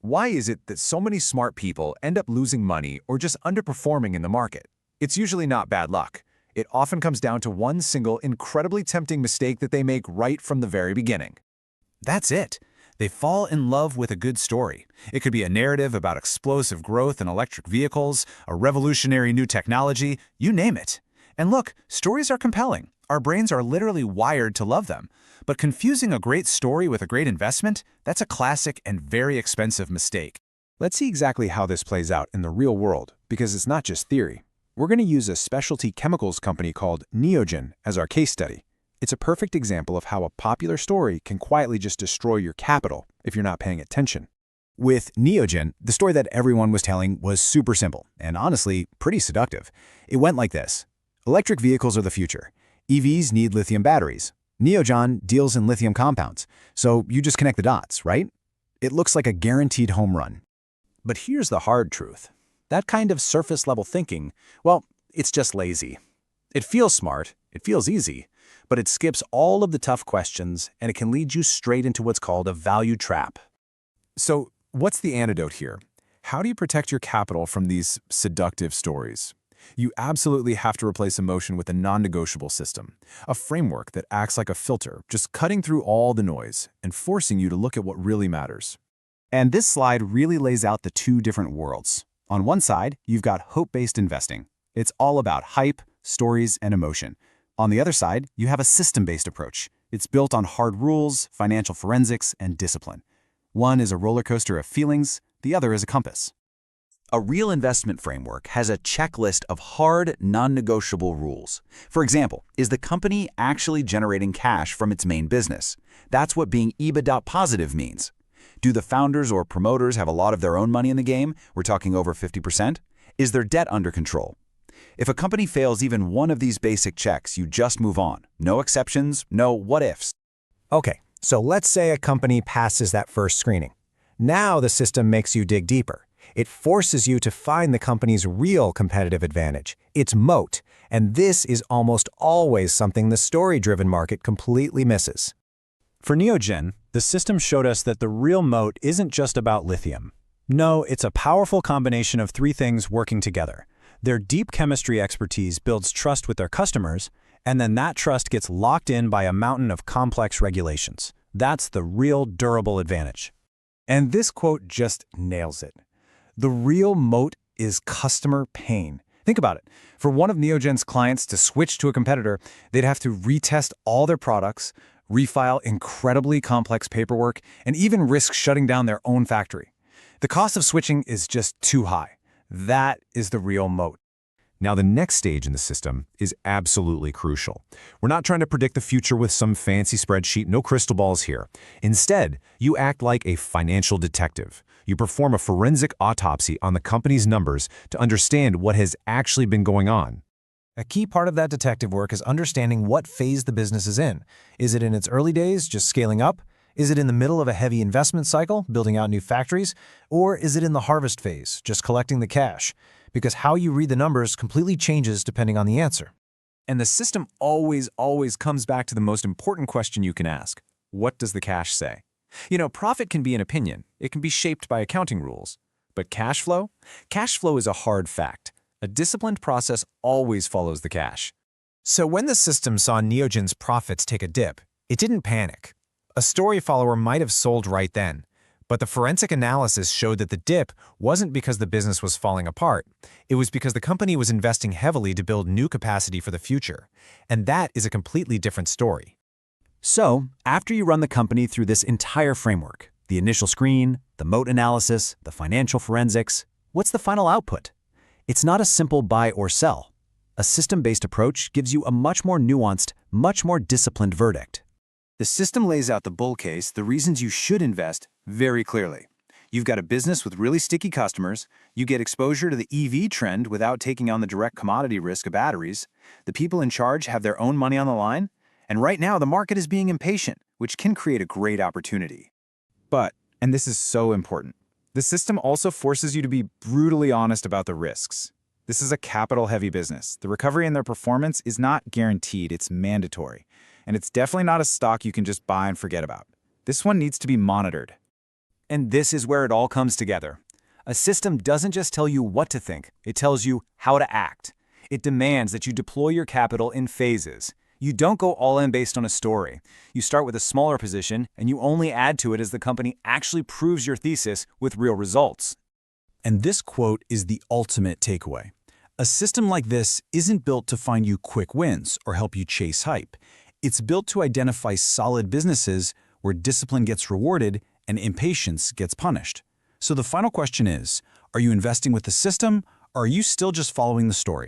Why is it that so many smart people end up losing money or just underperforming in the market? It's usually not bad luck. It often comes down to one single incredibly tempting mistake that they make right from the very beginning. That's it. They fall in love with a good story. It could be a narrative about explosive growth in electric vehicles, a revolutionary new technology, you name it. And look, stories are compelling. Our brains are literally wired to love them. But confusing a great story with a great investment, that's a classic and very expensive mistake. Let's see exactly how this plays out in the real world, because it's not just theory. We're going to use a specialty chemicals company called Neogen as our case study. It's a perfect example of how a popular story can quietly just destroy your capital if you're not paying attention. With Neogen, the story that everyone was telling was super simple and honestly pretty seductive. It went like this. Electric vehicles are the future. EVs need lithium batteries. Neogen deals in lithium compounds, so you just connect the dots, right? It looks like a guaranteed home run. But here's the hard truth. That kind of surface-level thinking, well, it's just lazy. It feels smart, it feels easy, but it skips all of the tough questions and it can lead you straight into what's called a value trap. So, what's the antidote here? How do you protect your capital from these seductive stories? You absolutely have to replace emotion with a non-negotiable system, a framework that acts like a filter, just cutting through all the noise and forcing you to look at what really matters. And this slide really lays out the two different worlds. On one side, you've got hope-based investing. It's all about hype, stories, and emotion. On the other side, you have a system-based approach. It's built on hard rules, financial forensics, and discipline. One is a roller coaster of feelings, the other is a compass. A real investment framework has a checklist of hard, non-negotiable rules. For example, is the company actually generating cash from its main business? That's what being EBITDA positive means. Do the founders or promoters have a lot of their own money in the game? We're talking over 50%. Is their debt under control? If a company fails even one of these basic checks, you just move on. No exceptions, no what-ifs. Okay, so let's say a company passes that first screening. Now the system makes you dig deeper. It forces you to find the company's real competitive advantage, its moat, and this is almost always something the story-driven market completely misses. For Neogen, the system showed us that the real moat isn't just about lithium. No, it's a powerful combination of three things working together. Their deep chemistry expertise builds trust with their customers, and then that trust gets locked in by a mountain of complex regulations. That's the real durable advantage. And this quote just nails it. The real moat is customer pain. Think about it. For one of Neogen's clients to switch to a competitor, they'd have to retest all their products, refile incredibly complex paperwork, and even risk shutting down their own factory. The cost of switching is just too high. That is the real moat. Now, the next stage in the system is absolutely crucial. We're not trying to predict the future with some fancy spreadsheet, no crystal balls here. Instead, you act like a financial detective. You perform a forensic autopsy on the company's numbers to understand what has actually been going on. A key part of that detective work is understanding what phase the business is in. Is it in its early days, just scaling up? Is it in the middle of a heavy investment cycle, building out new factories? Or is it in the harvest phase, just collecting the cash? Because how you read the numbers completely changes depending on the answer. And the system always comes back to the most important question you can ask. What does the cash say? You know, profit can be an opinion. It can be shaped by accounting rules. But cash flow? Cash flow is a hard fact. A disciplined process always follows the cash. So when the system saw Neogen's profits take a dip, it didn't panic. A story follower might have sold right then, but the forensic analysis showed that the dip wasn't because the business was falling apart. It was because the company was investing heavily to build new capacity for the future. And that is a completely different story. So, after you run the company through this entire framework, the initial screen, the moat analysis, the financial forensics, what's the final output? It's not a simple buy or sell. A system-based approach gives you a much more nuanced, much more disciplined verdict. The system lays out the bull case, the reasons you should invest, very clearly. You've got a business with really sticky customers, you get exposure to the EV trend without taking on the direct commodity risk of batteries, the people in charge have their own money on the line, and right now the market is being impatient, which can create a great opportunity. But, and this is so important, the system also forces you to be brutally honest about the risks. This is a capital-heavy business. The recovery in their performance is not guaranteed, it's mandatory. And it's definitely not a stock you can just buy and forget about. This one needs to be monitored. And this is where it all comes together. A system doesn't just tell you what to think, it tells you how to act. It demands that you deploy your capital in phases. You don't go all in based on a story. You start with a smaller position, and you only add to it as the company actually proves your thesis with real results. And this quote is the ultimate takeaway. A system like this isn't built to find you quick wins or help you chase hype. It's built to identify solid businesses where discipline gets rewarded and impatience gets punished. So the final question is, are you investing with the system, or are you still just following the story?